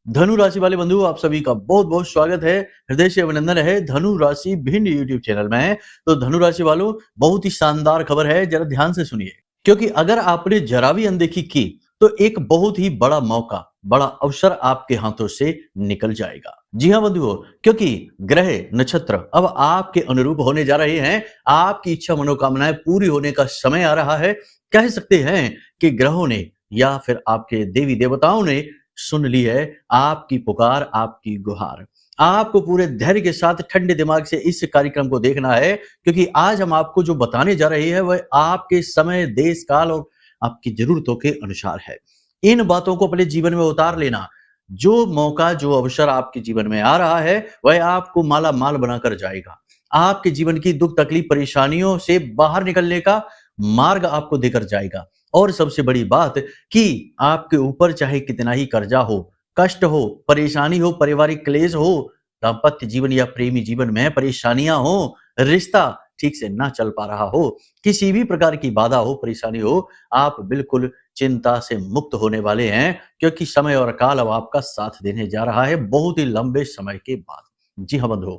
धनु राशि वाले बंधु आप सभी का बहुत बहुत स्वागत है। हृदय से अभिनंदन है। धनु राशि भिन्न यूट्यूब चैनल में है। तो धनु राशि वालों, बहुत ही शानदार खबर है, जरा ध्यान से सुनिए। क्योंकि अगर आपने जरा भी अनदेखी की तो एक बहुत ही बड़ा मौका, बड़ा अवसर आपके हाथों से निकल जाएगा। जी हाँ बंधुओं, क्योंकि ग्रह नक्षत्र अब आपके अनुरूप होने जा रहे हैं। आपकी इच्छा मनोकामनाएं पूरी होने का समय आ रहा है। कह सकते हैं कि ग्रहों ने या फिर आपके देवी देवताओं ने सुन ली है आपकी पुकार, आपकी गुहार। आपको पूरे धैर्य के साथ ठंडे दिमाग से इस कार्यक्रम को देखना है, क्योंकि आज हम आपको जो बताने जा रहे हैं वह आपके समय, देश काल और आपकी जरूरतों के अनुसार है। इन बातों को अपने जीवन में उतार लेना। जो मौका, जो अवसर आपके जीवन में आ रहा है वह आपको माला माल बनाकर जाएगा। आपके जीवन की दुख तकलीफ परेशानियों से बाहर निकलने का मार्ग आपको देकर जाएगा। और सबसे बड़ी बात कि आपके ऊपर चाहे कितना ही कर्जा हो, कष्ट हो, परेशानी हो, पारिवारिक क्लेश हो, दाम्पत्य जीवन या प्रेमी जीवन में परेशानियां हो, रिश्ता ठीक से ना चल पा रहा हो, किसी भी प्रकार की बाधा हो, परेशानी हो, आप बिल्कुल चिंता से मुक्त होने वाले हैं, क्योंकि समय और काल अब आपका साथ देने जा रहा है बहुत ही लंबे समय के बाद। जी हाँ बंधुओं,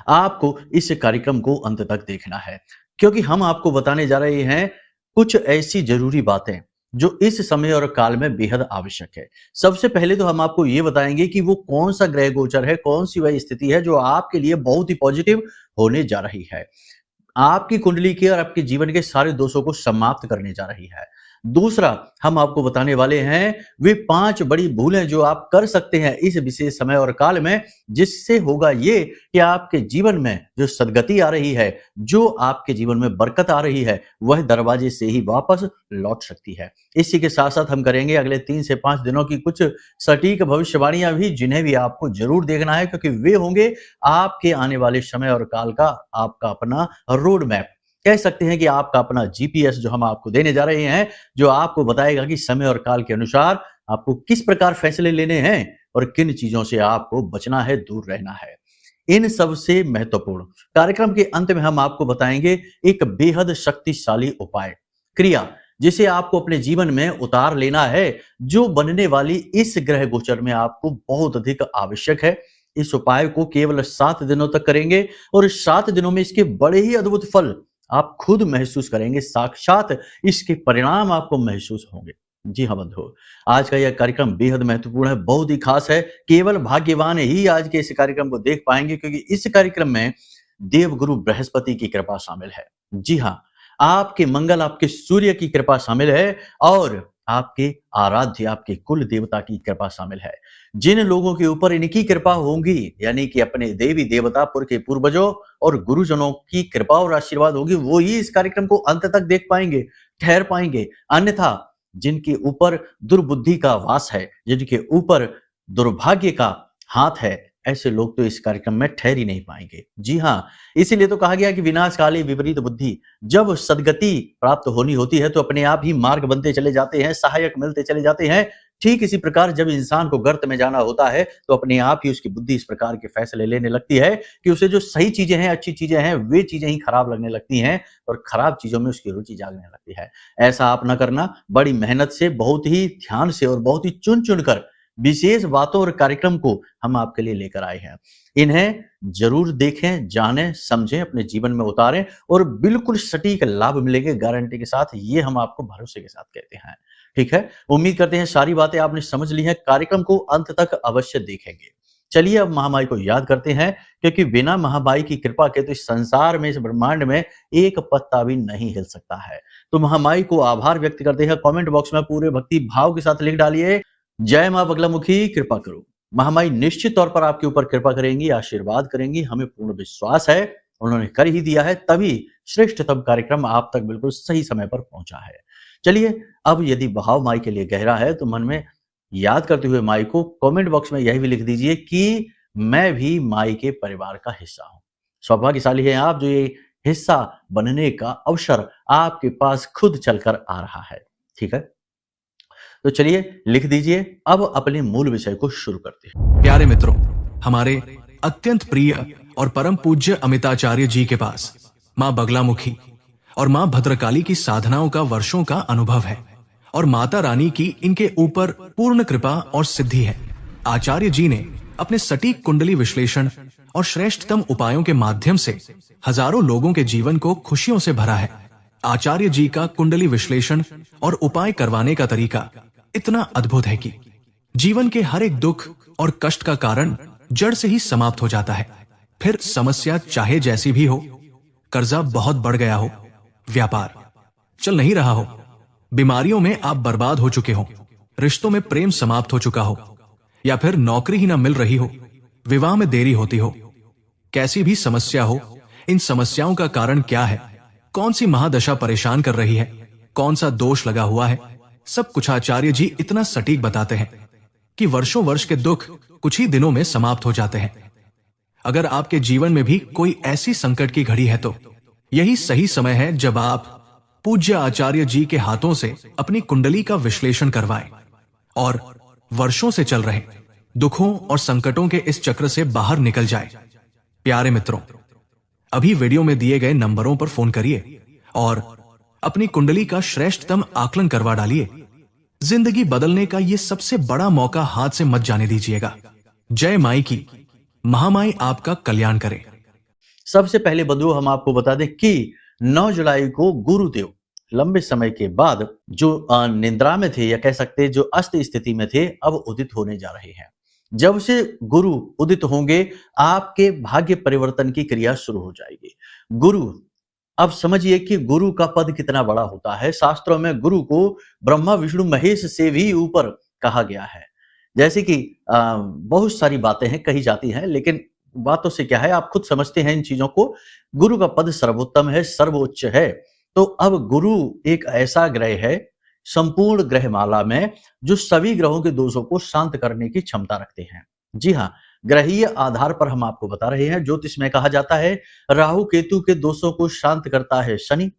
आपको इस कार्यक्रम को अंत तक देखना है, क्योंकि हम आपको बताने जा रहे हैं कुछ ऐसी जरूरी बातें जो इस समय और काल में बेहद आवश्यक है। सबसे पहले तो हम आपको ये बताएंगे कि वो कौन सा ग्रह गोचर है, कौन सी वह स्थिति है जो आपके लिए बहुत ही पॉजिटिव होने जा रही है, आपकी कुंडली के और आपके जीवन के सारे दोषों को समाप्त करने जा रही है। दूसरा, हम आपको बताने वाले हैं वे 5 बड़ी भूलें जो आप कर सकते हैं इस विशेष समय और काल में, जिससे होगा ये कि आपके जीवन में जो सद्गति आ रही है, जो आपके जीवन में बरकत आ रही है, वह दरवाजे से ही वापस लौट सकती है। इसी के साथ साथ हम करेंगे अगले 3 से 5 दिनों की कुछ सटीक भविष्यवाणियां भी, जिन्हें भी आपको जरूर देखना है, क्योंकि वे होंगे आपके आने वाले समय और काल का आपका अपना रोड मैप। कह सकते हैं कि आपका अपना जीपीएस जो हम आपको देने जा रहे हैं, जो आपको बताएगा कि समय और काल के अनुसार आपको किस प्रकार फैसले लेने हैं और किन चीजों से आपको बचना है, दूर रहना है। इन सबसे महत्वपूर्ण कार्यक्रम के अंत में हम आपको बताएंगे एक बेहद शक्तिशाली उपाय, क्रिया, जिसे आपको अपने जीवन में उतार लेना है, जो बनने वाली इस ग्रह गोचर में आपको बहुत अधिक आवश्यक है। इस उपाय को केवल 7 दिनों तक करेंगे और 7 दिनों में इसके बड़े ही अद्भुत फल आप खुद महसूस करेंगे, साक्षात इसके परिणाम आपको महसूस होंगे। जी हाँ बंधु, आज का यह कार्यक्रम बेहद महत्वपूर्ण है, बहुत ही खास है। केवल भाग्यवान ही आज के इस कार्यक्रम को देख पाएंगे, क्योंकि इस कार्यक्रम में देवगुरु बृहस्पति की कृपा शामिल है। जी हाँ, आपके मंगल, आपके सूर्य की कृपा शामिल है और आपके आराध्य, आपके कुल देवता की कृपा शामिल है। जिन लोगों के ऊपर इनकी कृपा होगी, यानी कि अपने देवी देवता के पूर्वजों और गुरुजनों की कृपा और आशीर्वाद होगी, वो ही इस कार्यक्रम को अंत तक देख पाएंगे, ठहर पाएंगे। अन्यथा जिनके ऊपर दुर्बुद्धि का वास है, जिनके ऊपर दुर्भाग्य का हाथ है, ऐसे लोग तो इस कार्यक्रम में ठहर ही नहीं पाएंगे। जी हाँ, इसीलिए तो कहा गया कि विनाशकाली विपरीत बुद्धि। जब सद्गति प्राप्त होनी होती है तो अपने आप ही मार्ग बनते चले जाते हैं, सहायक मिलते चले जाते हैं। ठीक इसी प्रकार जब इंसान को गर्त में जाना होता है तो अपने आप ही उसकी बुद्धि इस प्रकार के फैसले लेने लगती है कि उसे जो सही चीजें हैं, अच्छी चीजें हैं, वे चीजें ही खराब लगने लगती हैं और खराब चीजों में उसकी रुचि जागने लगती है। ऐसा आप न करना। बड़ी मेहनत से, बहुत ही ध्यान से और बहुत ही चुन चुन कर विशेष बातों और कार्यक्रम को हम आपके लिए लेकर आए हैं। इन्हें जरूर देखें, जानें, समझें, अपने जीवन में उतारें और बिल्कुल सटीक लाभ मिलेंगे गारंटी के साथ। ये हम आपको भरोसे के साथ कहते हैं। ठीक है, उम्मीद करते हैं सारी बातें आपने समझ ली हैं। कार्यक्रम को अंत तक अवश्य देखेंगे। चलिए अब महामाई को याद करते हैं, क्योंकि बिना महामाई की कृपा के तो इस संसार में, इस ब्रह्मांड में एक पत्ता भी नहीं हिल सकता है। तो महामाई को आभार व्यक्त करते हैं। कमेंट बॉक्स में पूरे भक्ति भाव के साथ लिख डालिए, जय मां बगलामुखी, कृपा करो। महामाई निश्चित तौर पर आपके ऊपर कृपा करेंगी, आशीर्वाद करेंगी, हमें पूर्ण विश्वास है। उन्होंने कर ही दिया है, तभी श्रेष्ठतम कार्यक्रम आप तक बिल्कुल सही समय पर पहुंचा है। चलिए अब यदि भाव माई के लिए गहरा है तो मन में याद करते हुए माई को कमेंट बॉक्स में यही भी लिख दीजिए कि मैं भी माई के परिवार का हिस्सा हूं। सौभाग्यशाली हैं आप जो ये हिस्सा बनने का अवसर आपके पास खुद चलकर आ रहा है। ठीक है, तो चलिए लिख दीजिए। अब अपने मूल विषय को शुरू करते हैं। प्यारे मित्रों, हमारे अत्यंत प्रिय और परम पूज्य अमिताचार्य जी के पास मां बगलामुखी और मां भद्रकाली की साधनाओं का वर्षों का अनुभव है और माता रानी की इनके ऊपर पूर्ण कृपा और सिद्धि है। आचार्य जी ने अपने सटीक कुंडली विश्लेषण और श्रेष्ठतम उपायों के माध्यम से हजारों लोगों के जीवन को खुशियों से भरा है। आचार्य जी का कुंडली विश्लेषण और उपाय करवाने का तरीका इतना अद्भुत है कि जीवन के हर एक दुख और कष्ट का कारण जड़ से ही समाप्त हो जाता है। फिर समस्या चाहे जैसी भी हो, कर्जा बहुत बढ़ गया हो, व्यापार चल नहीं रहा हो, बीमारियों में आप बर्बाद हो चुके हो, रिश्तों में प्रेम समाप्त हो चुका हो, या फिर नौकरी ही ना मिल रही हो, विवाह में देरी होती हो, कैसी भी समस्या हो, इन समस्याओं का कारण क्या है, कौन सी महादशा परेशान कर रही है, कौन सा दोष लगा हुआ है, सब कुछ आचार्य जी इतना सटीक बताते हैं कि वर्षों वर्ष के दुख कुछ ही दिनों में समाप्त हो जाते हैं। अगर आपके जीवन में भी कोई ऐसी संकट की घड़ी है तो यही सही समय है जब आप पूज्य आचार्य जी के हाथों से अपनी कुंडली का विश्लेषण करवाएं और वर्षों से चल रहे दुखों और संकटों के इस चक्र से बाहर निकल जाए। प्यारे मित्रों, अभी वीडियो में दिए गए नंबरों पर फोन करिए और अपनी कुंडली का श्रेष्ठतम आकलन करवा डालिए। जिंदगी बदलने का यह सबसे बड़ा मौका हाथ से मत जाने दीजिएगा। जय माई की, महामाई आपका कल्याण करे। सबसे पहले बंधुओं, हम आपको बता दें कि 9 जुलाई को गुरुदेव लंबे समय के बाद जो निद्रा में थे, या कह सकते हैं जो अस्त स्थिति में थे, अब उदित होने जा रहे हैं। जब से गुरु उदित होंगे, आपके भाग्य परिवर्तन की क्रिया शुरू हो जाएगी। गुरु, अब समझिए कि गुरु का पद कितना बड़ा होता है। शास्त्रों में गुरु को ब्रह्मा विष्णु महेश से भी ऊपर कहा गया है। जैसे कि बहुत सारी बातें हैं कही जाती हैं, लेकिन बातों से क्या है, आप खुद समझते हैं इन चीजों को। गुरु का पद सर्वोत्तम है, सर्वोच्च है। तो अब गुरु एक ऐसा ग्रह है संपूर्ण ग्रहमाला में जो सभी ग्रहों के दोषों को शांत करने की क्षमता रखते हैं। जी हाँ, ग्रहीय आधार पर हम आपको बता रहे हैं। ज्योतिष में कहा जाता है राहु केतु के दोषों को शांत करता है शनि,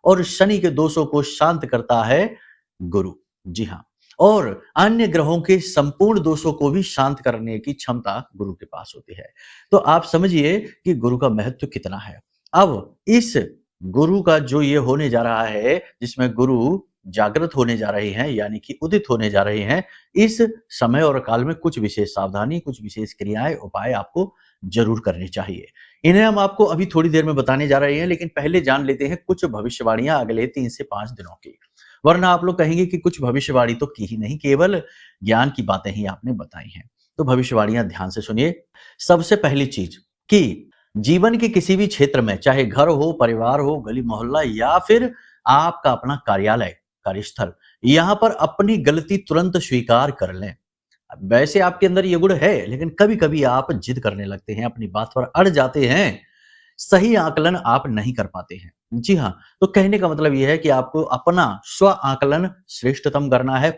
और शनि के दोषों को शांत करता है गुरु। जी हाँ, और अन्य ग्रहों के संपूर्ण दोषों को भी शांत करने की क्षमता गुरु के पास होती है। तो आप समझिए कि गुरु का महत्व कितना है। अब इस गुरु का जो ये होने जा रहा है, जिसमें गुरु जागृत होने जा रहे हैं, यानी कि उदित होने जा रहे हैं, इस समय और काल में कुछ विशेष सावधानी, कुछ विशेष क्रियाएं, उपाय आपको जरूर करनी चाहिए। इन्हें हम आपको अभी थोड़ी देर में बताने जा रहे हैं, लेकिन पहले जान लेते हैं कुछ भविष्यवाणियां अगले 3 से 5 दिनों की। वरना आप लोग कहेंगे कि कुछ भविष्यवाणी तो की ही नहीं, केवल ज्ञान की बातें ही आपने बताई हैं। तो भविष्यवाणियां ध्यान से सुनिए। सबसे पहली चीज कि जीवन के किसी भी क्षेत्र में, चाहे घर हो, परिवार हो, गली मोहल्ला, या फिर आपका अपना कार्यालय, कार्यस्थल, यहां पर अपनी गलती तुरंत स्वीकार कर लें। वैसे आपके अंदर ये गुण है, लेकिन कभी कभी आप जिद करने लगते हैं, अपनी बात पर अड़ जाते हैं, सही आकलन आप नहीं कर पाते हैं। जी हाँ, तो कहने का मतलब यह है कि आपको अपना स्व आकलन श्रेष्ठतम करना है,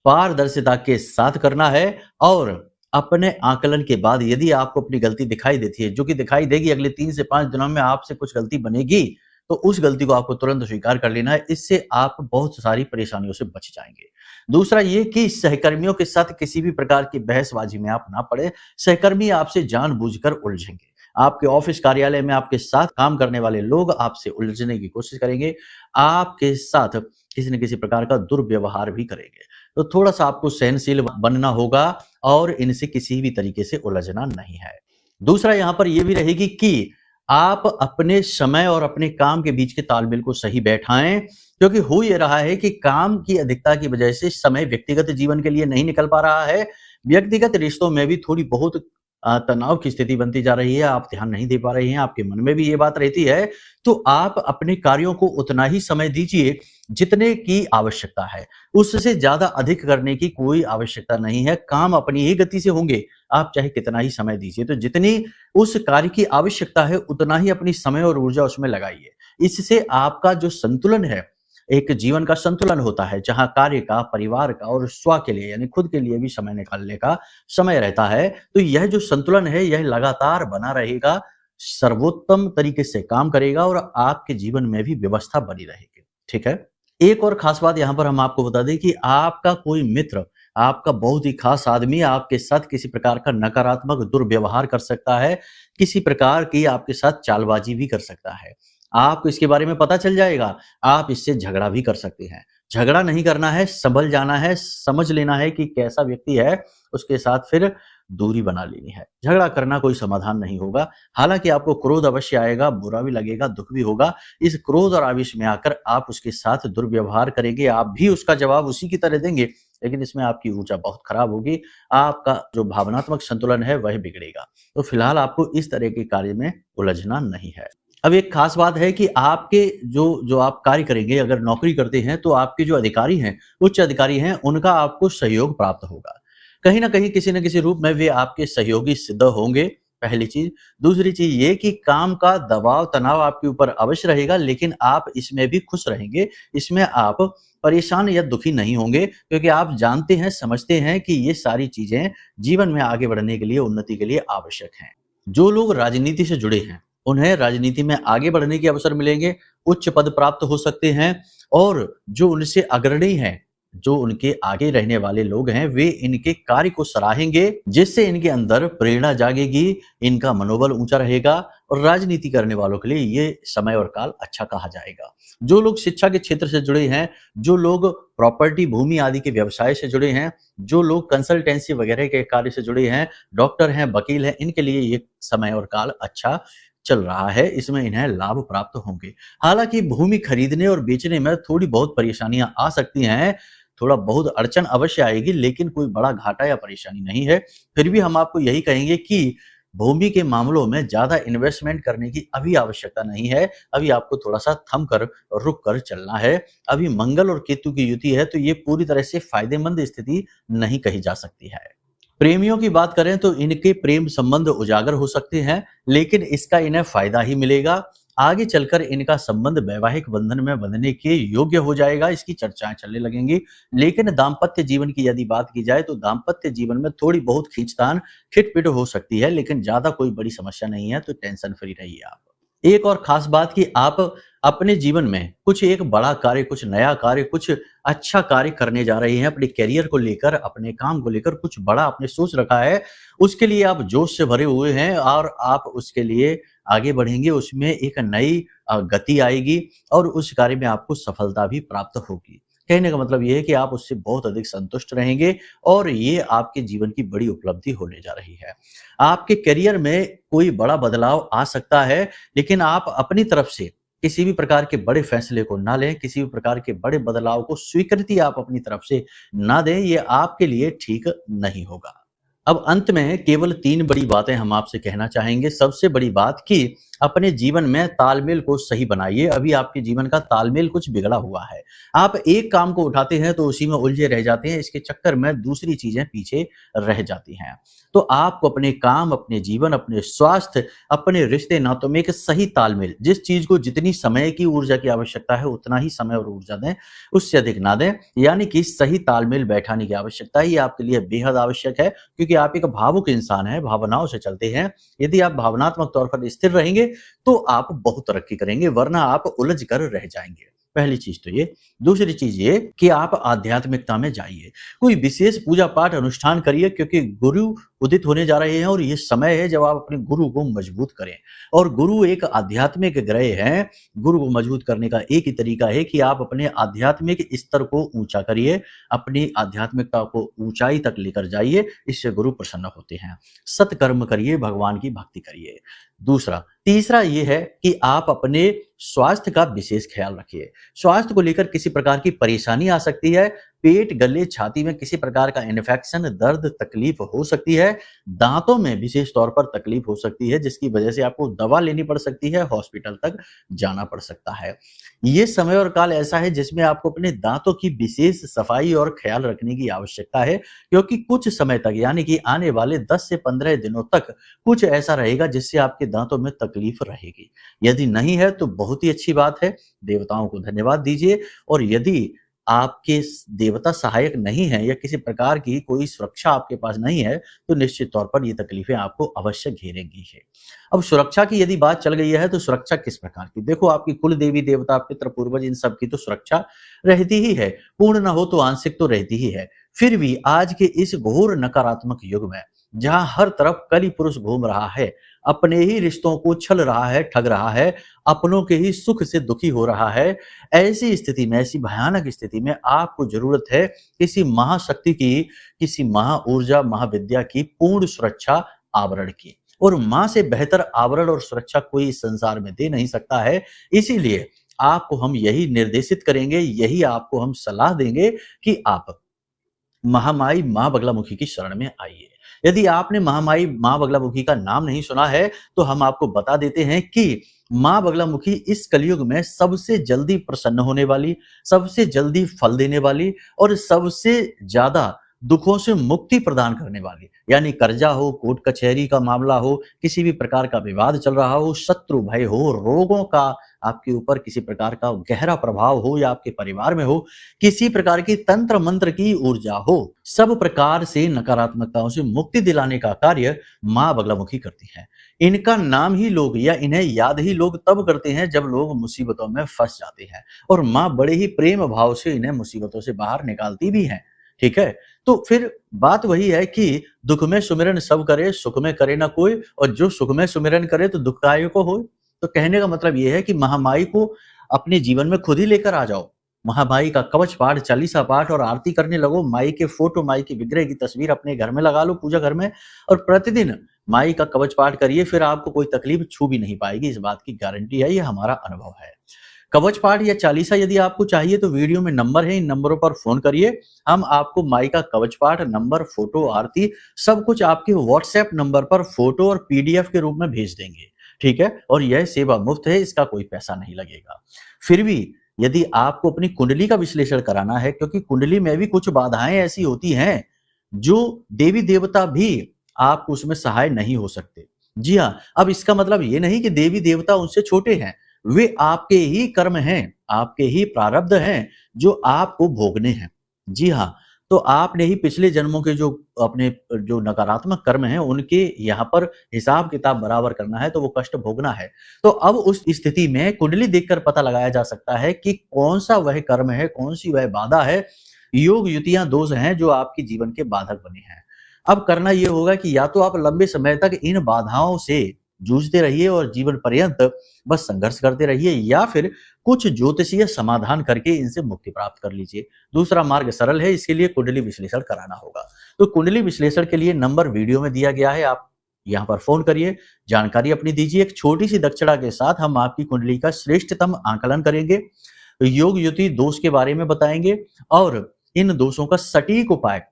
पारदर्शिता के साथ करना है, और अपने आकलन के बाद यदि आपको अपनी गलती दिखाई देती है, जो कि दिखाई देगी, अगले 3 से 5 दिनों में आपसे कुछ गलती बनेगी, तो उस गलती को आपको तुरंत स्वीकार कर लेना है। इससे आप बहुत सारी परेशानियों से बच जाएंगे। दूसरा ये कि सहकर्मियों के साथ किसी भी प्रकार की बहसबाजी में आप ना पड़े। सहकर्मी आपसे जानबूझकर उलझेंगे। आपके ऑफिस कार्यालय में आपके साथ काम करने वाले लोग आपसे उलझने की कोशिश करेंगे, आपके साथ किसी न किसी प्रकार का दुर्व्यवहार भी करेंगे। तो थोड़ा सा आपको सहनशील बनना होगा और इनसे किसी भी तरीके से उलझना नहीं है। दूसरा यहाँ पर यह भी रहेगी कि आप अपने समय और अपने काम के बीच के तालमेल को सही बैठाएं, क्योंकि हो ये रहा है कि काम की अधिकता की वजह से समय व्यक्तिगत जीवन के लिए नहीं निकल पा रहा है। व्यक्तिगत रिश्तों में भी थोड़ी बहुत तनाव की स्थिति बनती जा रही है, आप ध्यान नहीं दे पा रहे हैं, आपके मन में भी ये बात रहती है। तो आप अपने कार्यों को उतना ही समय दीजिए जितने की आवश्यकता है, उससे ज्यादा अधिक करने की कोई आवश्यकता नहीं है। काम अपनी ही गति से होंगे, आप चाहे कितना ही समय दीजिए। तो जितनी उस कार्य की आवश्यकता है उतना ही अपनी समय और ऊर्जा उसमें लगाइए। इससे आपका जो संतुलन है, एक जीवन का संतुलन होता है, जहां कार्य का, परिवार का और स्व के लिए यानी खुद के लिए भी समय निकालने का समय रहता है। तो यह जो संतुलन है यह लगातार बना रहेगा, सर्वोत्तम तरीके से काम करेगा और आपके जीवन में भी व्यवस्था बनी रहेगी। ठीक है। एक और खास बात यहां पर हम आपको बता दें कि आपका कोई मित्र, आपका बहुत ही खास आदमी आपके साथ किसी प्रकार का नकारात्मक दुर्व्यवहार कर सकता है, किसी प्रकार की आपके साथ चालबाजी भी कर सकता है। आपको इसके बारे में पता चल जाएगा, आप इससे झगड़ा भी कर सकते हैं। झगड़ा नहीं करना है, संभल जाना है, समझ लेना है कि कैसा व्यक्ति है उसके साथ फिर दूरी बना लेनी है। झगड़ा करना कोई समाधान नहीं होगा। हालाँकि आपको क्रोध अवश्य आएगा, बुरा भी लगेगा, दुःख भी होगा। इस क्रोध और आवेश में आकर आप उसके साथ दुर्व्यवहार करेंगे, आप भी उसका जवाब उसी की तरह देंगे, लेकिन इसमें आपकी ऊर्जा बहुत खराब होगी। आपका जो भावनात्मक संतुलन है वह बिगड़ेगा। तो फिलहाल आपको इस तरह के कार्य में उलझना नहीं है। अब एक खास बात है कि आपके जो जो आप कार्य करेंगे, अगर नौकरी करते हैं तो आपके जो अधिकारी हैं, उच्च अधिकारी हैं, उनका आपको सहयोग प्राप्त होगा। कहीं न कहीं किसी न किसी रूप में वे आपके सहयोगी सिद्ध होंगे, पहली चीज़। दूसरी चीज़ ये कि काम का दबाव, तनाव आपके ऊपर अवश्य रहेगा, लेकिन आप इसमें भी खुश रहेंगे। इसमें आप परेशान या दुखी नहीं होंगे, क्योंकि आप जानते हैं, समझते हैं कि ये सारी चीज़ें जीवन में आगे बढ़ने के लिए, उन्नति के लिए आवश्यक हैं। जो लोग राजनीति से जुड़े हैं, उन्हें राजनीति में आगे बढ़ने के अवसर मिलेंगे, उच्च पद प्राप्त हो सकते हैं, और जो उनसे अग्रणी हैं, जो उनके आगे रहने वाले लोग हैं, वे इनके कार्य को सराहेंगे, जिससे इनके अंदर प्रेरणा जागेगी, इनका मनोबल ऊँचा रहेगा, और राजनीति करने वालों के लिए ये समय और काल अच्छा कहा जाएगा। जो लोग शिक्षा के क्षेत्र से जुड़े हैं, जो लोग प्रॉपर्टी, भूमि आदि के व्यवसाय से जुड़े हैं, जो लोग कंसल्टेंसी वगैरह के कार्य से जुड़े हैं, डॉक्टर हैं, वकील हैं, इनके लिए ये समय और काल अच्छा चल रहा है, इसमें इन्हें लाभ प्राप्त होंगे। हालाँकि भूमि खरीदने और बेचने में थोड़ी बहुत परेशानियाँ आ सकती हैं, थोड़ा बहुत अड़चन अवश्य आएगी, लेकिन कोई बड़ा घाटा या परेशानी नहीं है। फिर भी हम आपको यही कहेंगे कि भूमि के मामलों में ज़्यादा इन्वेस्टमेंट करने की अभी आवश्यकता नहीं है। अभी आपको थोड़ा-सा थम कर, रुक कर चलना है। अभी मंगल और केतु की युति है, तो ये पूरी तरह से फ़ायदेमंद स्थिति नहीं कही जा सकती है। प्रेमियों की बात करें तो इनके प्रेम संबंध उजागर हो सकते हैं, लेकिन इसका इन्हें फ़ायदा ही मिलेगा। आगे चलकर इनका संबंध वैवाहिक बंधन में बंधने के योग्य हो जाएगा, इसकी चर्चाएँ चलने लगेंगी। लेकिन दाम्पत्य जीवन की यदि बात की जाए तो दाम्पत्य जीवन में थोड़ी बहुत खींचतान, खिट-पिट हो सकती है, लेकिन ज़्यादा कोई बड़ी समस्या नहीं है, तो टेंशन फ्री रहिए आप। एक और ख़ास बात कि आप अपने जीवन में कुछ एक बड़ा कार्य, कुछ नया कार्य, कुछ अच्छा कार्य करने जा रहे हैं। अपने करियर को लेकर, अपने काम को लेकर कुछ बड़ा आपने सोच रखा है। उसके लिए आप जोश से भरे हुए हैं और आप उसके लिए आगे बढ़ेंगे। उसमें एक नई गति आएगी और उस कार्य में आपको सफलता भी प्राप्त होगी। कहने का मतलब ये है कि आप उससे बहुत अधिक संतुष्ट रहेंगे और ये आपके जीवन की बड़ी उपलब्धि होने जा रही है। आपके करियर में कोई बड़ा बदलाव आ सकता है, लेकिन आप अपनी तरफ से किसी भी प्रकार के बड़े फैसले को ना लें, किसी भी प्रकार के बड़े बदलाव को स्वीकृति आप अपनी तरफ से ना दें, ये आपके लिए ठीक नहीं होगा। अब अंत में केवल 3 बड़ी बातें हम आपसे कहना चाहेंगे। सबसे बड़ी बात कि अपने जीवन में तालमेल को सही बनाइए। अभी आपके जीवन का तालमेल कुछ बिगड़ा हुआ है। आप एक काम को उठाते हैं तो उसी में उलझे रह जाते हैं, इसके चक्कर में दूसरी चीज़ें पीछे रह जाती हैं। तो आपको अपने काम, अपने जीवन, अपने स्वास्थ्य, अपने रिश्ते-नातों में एक सही तालमेल, जिस चीज़ को जितनी समय की ऊर्जा की आवश्यकता है, उतना ही समय और ऊर्जा दें, उससे अधिक ना दें। यानी कि सही तालमेल बैठाने की आवश्यकता है, ये आपके लिए बेहद आवश्यक है, क्योंकि आप एक भावुक इंसान हैं, भावनाओं से चलते हैं। यदि आप भावनात्मक तौर पर स्थिर रहेंगे, तो आप बहुत तरक्की करेंगे, वरना आप उलझ कर रह जाएँगे। पहली चीज़ तो ये। दूसरी चीज़ ये कि आप आध्यात्मिकता में जाइए। कोई विशेष पूजा-पाठ अनुष्ठान करिए, क्योंकि गुरु उदित होने जा रहे हैं और ये समय है जब आप अपने गुरु को मजबूत करें। और गुरु एक आध्यात्मिक ग्रह हैं। गुरु को मजबूत करने का एक ही तरीका है कि आप अपने आध्यात्मिक स्तर को ऊँचा करिए, अपनी आध्यात्मिकता को ऊँचाई तक लेकर जाइए, इससे गुरु प्रसन्न होते हैं। सत्कर्म करिए, भगवान की भक्ति करिए। तीसरा ये है कि आप अपने स्वास्थ्य का विशेष ख्याल रखिए। स्वास्थ्य को लेकर किसी प्रकार की परेशानी आ सकती है, पेट, गले, छाती में किसी प्रकार का इन्फेक्शन, दर्द, तकलीफ हो सकती है, दांतों में विशेष तौर पर तकलीफ हो सकती है, जिसकी वजह से आपको दवा लेनी पड़ सकती है, हॉस्पिटल तक जाना पड़ सकता है। ये समय और काल ऐसा है जिसमें आपको अपने दांतों की विशेष सफाई और ख्याल रखने की आवश्यकता है, क्योंकि कुछ समय तक, यानी कि आने वाले 10 से 15 दिनों तक कुछ ऐसा रहेगा जिससे आपके दांतों में तकलीफ रहेगी। यदि नहीं है तो बहुत ही अच्छी बात है, देवताओं को धन्यवाद दीजिए। और यदि आपके देवता सहायक नहीं है या किसी प्रकार की कोई सुरक्षा आपके पास नहीं है, तो निश्चित तौर पर ये तकलीफें आपको अवश्य घेरेंगी ही। अब सुरक्षा की यदि बात चल गई है तो सुरक्षा किस प्रकार की, देखो आपकी कुल देवी देवता, पितृ पूर्वज, इन सब की तो सुरक्षा रहती ही है, पूर्ण ना हो तो आंशिक तो रहती ही है। फिर भी आज के इस घोर नकारात्मक युग में जहां हर तरफ कली पुरुष घूम रहा है, अपने ही रिश्तों को छल रहा है, ठग रहा है, अपनों के ही सुख से दुखी हो रहा है, ऐसी स्थिति में, ऐसी भयानक स्थिति में आपको जरूरत है किसी महाशक्ति की, किसी महाऊर्जा, महाविद्या की पूर्ण सुरक्षा आवरण की। और मां से बेहतर आवरण और सुरक्षा कोई इस संसार में दे नहीं सकता है। इसीलिए आपको हम यही निर्देशित करेंगे, यही आपको हम सलाह देंगे कि आप महामाई मां बगलामुखी की शरण में आइए। यदि आपने महामाई मां बगलामुखी का नाम नहीं सुना है तो हम आपको बता देते हैं कि मां बगलामुखी इस कलयुग में सबसे जल्दी प्रसन्न होने वाली, सबसे जल्दी फल देने वाली और सबसे ज्यादा दुखों से मुक्ति प्रदान करने वाली, यानी कर्जा हो, कोर्ट कचहरी का मामला हो, किसी भी प्रकार का विवाद चल रहा हो, शत्रु भय हो, रोगों का आपके ऊपर किसी प्रकार का गहरा प्रभाव हो या आपके परिवार में हो, किसी प्रकार की तंत्र मंत्र की ऊर्जा हो, सब प्रकार से नकारात्मकताओं से मुक्ति दिलाने का कार्य मां बगलामुखी करती है। इनका नाम ही लोग या इन्हें याद ही लोग तब करते हैं जब लोग मुसीबतों में फंस जाते हैं, और मां बड़े ही प्रेम भाव से इन्हें मुसीबतों से बाहर निकालती भी है। ठीक है, तो फिर बात वही है कि दुख में सुमिरन सब करे, सुख में करे ना कोई, और जो सुख में सुमिरन करे तो दुखदायी को हो। तो कहने का मतलब ये है कि महामाई को अपने जीवन में खुद ही लेकर आ जाओ। महामाई का कवच पाठ, चालीसा पाठ और आरती करने लगो। माई के फोटो, माई के विग्रह की तस्वीर अपने घर में लगा लो, पूजा घर में, और प्रतिदिन माई का कवच पाठ करिए। फिर आपको कोई तकलीफ छू भी नहीं पाएगी, इस बात की गारंटी है, ये हमारा अनुभव है। कवच पाठ या चालीसा यदि आपको चाहिए तो वीडियो में नंबर है, इन नंबरों पर फोन करिए। हम आपको माई का कवच पाठ, नंबर, फोटो, आरती सब कुछ आपके व्हाट्सएप नंबर पर फोटो और पीडीएफ के रूप में भेज देंगे। ठीक है, और यह सेवा मुफ्त है, इसका कोई पैसा नहीं लगेगा। फिर भी यदि आपको अपनी कुंडली का विश्लेषण कराना है, क्योंकि कुंडली में भी कुछ बाधाएं ऐसी होती हैं जो देवी देवता भी आपको उसमें सहाय नहीं हो सकते। जी हाँ, अब इसका मतलब ये नहीं कि देवी देवता उनसे छोटे हैं, वे आपके ही कर्म हैं, आपके ही प्रारब्ध हैं जो आपको भोगने हैं। जी हाँ, तो आपने ही पिछले जन्मों के जो अपने जो नकारात्मक कर्म हैं उनके यहाँ पर हिसाब किताब बराबर करना है, तो वो कष्ट भोगना है। तो अब उस स्थिति में कुंडली देखकर पता लगाया जा सकता है कि कौन सा वह कर्म है, कौन सी वह बाधा है, योग युतियां दोष हैं जो आपके जीवन के बाधक बने हैं। अब करना यह होगा कि या तो आप लंबे समय तक इन बाधाओं से जूझते रहिए और जीवन पर्यंत बस संघर्ष करते रहिए, या फिर कुछ ज्योतिषीय समाधान करके इनसे मुक्ति प्राप्त कर लीजिए। दूसरा मार्ग सरल है, इसके लिए कुंडली विश्लेषण कराना होगा। तो कुंडली विश्लेषण के लिए नंबर वीडियो में दिया गया है, आप यहाँ पर फोन करिए, जानकारी अपनी दीजिए। एक छोटी सी दक्षिणा के साथ हम आपकी कुंडली का श्रेष्ठतम आकलन करेंगे, योग युति दोष के बारे में बताएंगे, और इन दोषों का सटीक उपाय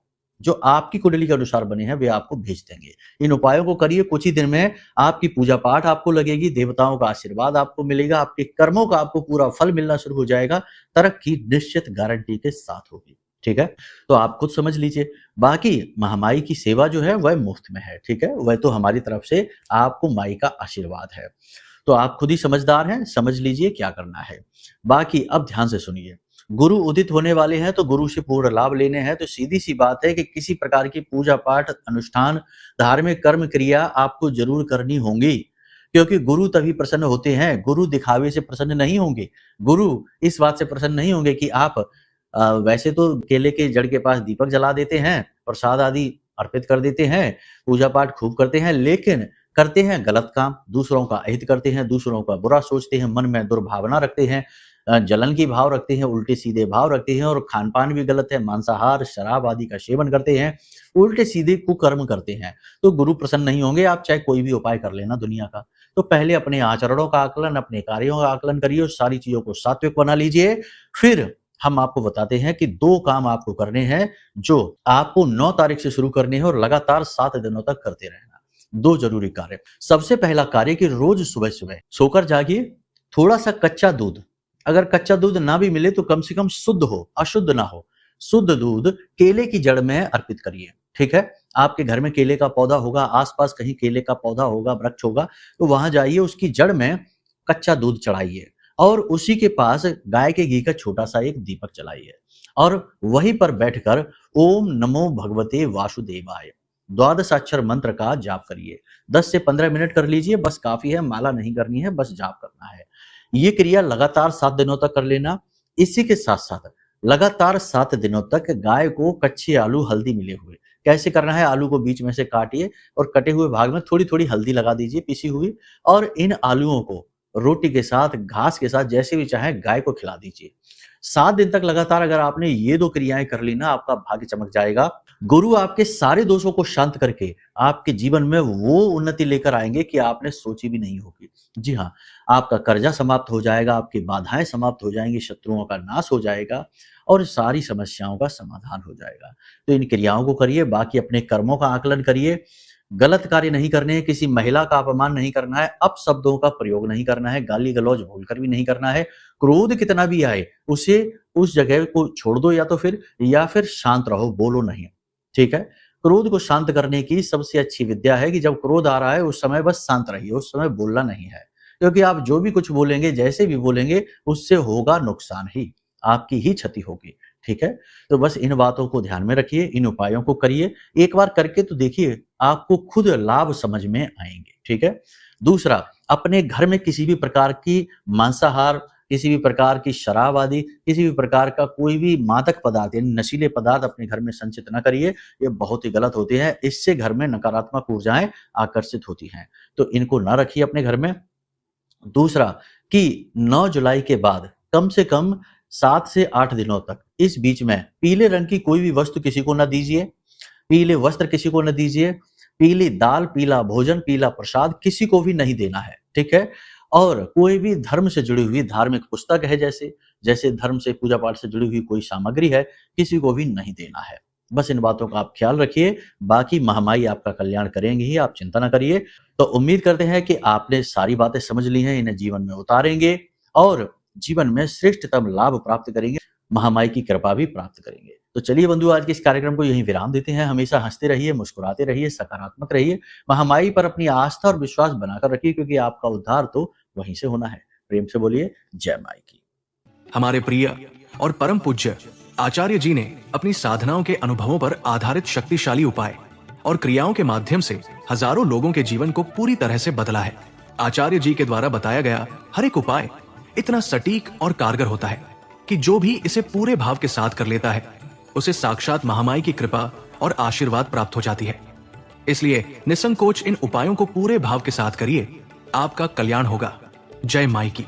जो आपकी कुंडली के अनुसार बने हैं वे आपको भेज देंगे। इन उपायों को करिए, कुछ ही दिन में आपकी पूजा पाठ आपको लगेगी, देवताओं का आशीर्वाद आपको मिलेगा, आपके कर्मों का आपको पूरा फल मिलना शुरू हो जाएगा, तरक्की निश्चित गारंटी के साथ होगी। ठीक है, तो आप खुद समझ लीजिए। बाकी महामाई की सेवा जो है वह मुफ्त में है। ठीक है, वह तो हमारी तरफ से आपको माई का आशीर्वाद है, तो आप खुद ही समझदार हैं, समझ लीजिए क्या करना है। बाकी अब ध्यान से सुनिए, गुरु उदित होने वाले हैं तो गुरु से पूर्ण लाभ लेने हैं, तो सीधी सी बात है कि किसी प्रकार की पूजा पाठ, अनुष्ठान, धार्मिक कर्म क्रिया आपको जरूर करनी होंगी, क्योंकि गुरु तभी प्रसन्न होते हैं। गुरु दिखावे से प्रसन्न नहीं होंगे, गुरु इस बात से प्रसन्न नहीं होंगे कि आप वैसे तो केले के जड़ के पास दीपक जला देते हैं, प्रसाद आदि अर्पित कर देते हैं, पूजा पाठ खूब करते हैं, लेकिन करते हैं गलत काम, दूसरों का अहित करते हैं, दूसरों का बुरा सोचते हैं, मन में दुर्भावना रखते हैं, जलन की भाव रखते हैं, उल्टे सीधे भाव रखते हैं, और खान पान भी गलत है, मांसाहार, शराब आदि का सेवन करते हैं, उल्टे सीधे कुकर्म करते हैं, तो गुरु प्रसन्न नहीं होंगे। आप चाहे कोई भी उपाय कर लेना दुनिया का, तो पहले अपने आचरणों का आकलन, अपने कार्यों का आकलन करिए और सारी चीजों को सात्विक बना लीजिए। फिर हम आपको बताते हैं कि 2 काम आपको करने हैं जो आपको 9 तारीख से शुरू करने हैं और लगातार 7 दिनों तक करते रहना। 2 जरूरी कार्य। सबसे पहला कार्य कि रोज सुबह सुबह सोकर जागिए, थोड़ा सा कच्चा दूध, अगर कच्चा दूध ना भी मिले तो कम से कम शुद्ध हो, अशुद्ध ना हो, शुद्ध दूध केले की जड़ में अर्पित करिए। ठीक है, आपके घर में केले का पौधा होगा, आसपास कहीं केले का पौधा होगा, वृक्ष होगा, तो वहां जाइए, उसकी जड़ में कच्चा दूध चढ़ाइए और उसी के पास गाय के घी का छोटा सा एक दीपक जलाइए और वहीं पर बैठकर ओम नमो भगवते वासुदेवाय द्वादशाक्षर मंत्र का जाप करिए। 10 से 15 मिनट कर लीजिए, बस काफी है, माला नहीं करनी है, बस जाप करना है। ये क्रिया लगातार 7 दिनों तक कर लेना। इसी के साथ साथ लगातार 7 दिनों तक गाय को कच्चे आलू हल्दी मिले हुए, कैसे करना है, आलू को बीच में से काटिए और कटे हुए भाग में थोड़ी थोड़ी हल्दी लगा दीजिए पिसी हुई, और इन आलूओं को रोटी के साथ, घास के साथ, जैसे भी चाहे गाय को खिला दीजिए। 7 दिन तक लगातार अगर आपने ये 2 क्रियाएं कर ली ना, आपका भाग्य चमक जाएगा। गुरु आपके सारे दोषों को शांत करके आपके जीवन में वो उन्नति लेकर आएंगे कि आपने सोची भी नहीं होगी। जी हाँ, आपका कर्जा समाप्त हो जाएगा, आपकी बाधाएं समाप्त हो जाएंगी, शत्रुओं का नाश हो जाएगा और सारी समस्याओं का समाधान हो जाएगा। तो इन क्रियाओं को करिए, बाकी अपने कर्मों का आकलन करिए। गलत कार्य नहीं करने हैं, किसी महिला का अपमान नहीं करना है, अपशब्दों का प्रयोग नहीं करना है, गाली गलौज भूलकर भी नहीं करना है। क्रोध कितना भी आए उसे उस जगह को छोड़ दो, या फिर शांत रहो, बोलो नहीं। ठीक है, क्रोध को शांत करने की सबसे अच्छी विद्या है कि जब क्रोध आ रहा है उस समय बस शांत रहिए, उस समय बोलना नहीं है, क्योंकि आप जो भी कुछ बोलेंगे, जैसे भी बोलेंगे, उससे होगा नुकसान ही, आपकी ही क्षति होगी। ठीक है, तो बस इन बातों को ध्यान में रखिए, इन उपायों को करिए, एक बार करके तो देखिए, आपको खुद लाभ समझ में आएंगे। ठीक है, दूसरा, अपने घर में किसी भी प्रकार की मांसाहार, किसी भी प्रकार की शराब आदि, किसी भी प्रकार का कोई भी मादक पदार्थ यानी नशीले पदार्थ अपने घर में संचित न करिए, ये बहुत ही गलत होते हैं। इससे घर में नकारात्मक ऊर्जाएं आकर्षित होती हैं, तो इनको ना रखिए अपने घर में। दूसरा कि 9 जुलाई के बाद कम से कम 7 से 8 दिनों तक इस बीच में पीले रंग की कोई भी वस्तु किसी को न दीजिए, पीले वस्त्र किसी को न दीजिए, पीली दाल, पीला भोजन, पीला प्रसाद किसी को भी नहीं देना है। ठीक है, और कोई भी धर्म से जुड़ी हुई धार्मिक पुस्तक है, जैसे धर्म से, पूजा पाठ से जुड़ी हुई कोई सामग्री है, किसी को भी नहीं देना है। बस इन बातों का आप ख्याल रखिए, बाकी महामाई आपका कल्याण करेंगे ही, आप चिंता न करिए। तो उम्मीद करते हैं कि आपने सारी बातें समझ ली हैं, इन्हें जीवन में उतारेंगे और जीवन में श्रेष्ठतम लाभ प्राप्त करेंगे, महामाई की कृपा भी प्राप्त करेंगे। तो चलिए बंधु, आज के इस कार्यक्रम को यहीं विराम देते हैं। हमेशा हंसते रहिए, मुस्कुराते रहिए, सकारात्मक रहिए, महामाई पर अपनी आस्था और विश्वास बनाकर रखिए, क्योंकि आपका उद्धार तो वहीं से होना है। प्रेम से बोलिए जय माई की। हमारे प्रिय और परम पूज्य आचार्य जी ने अपनी साधनाओं के अनुभवों पर आधारित शक्तिशाली उपाय और क्रियाओं के माध्यम से हजारों लोगों के जीवन को पूरी तरह से बदला है। आचार्य जी के द्वारा बताया गया हर एक उपाय इतना सटीक और कारगर होता है कि जो भी इसे पूरे भाव के साथ कर लेता है, उसे साक्षात महामाई की कृपा और आशीर्वाद प्राप्त हो जाती है। इसलिए निसंकोच इन उपायों को पूरे भाव के साथ करिए, आपका कल्याण होगा। जय माई की।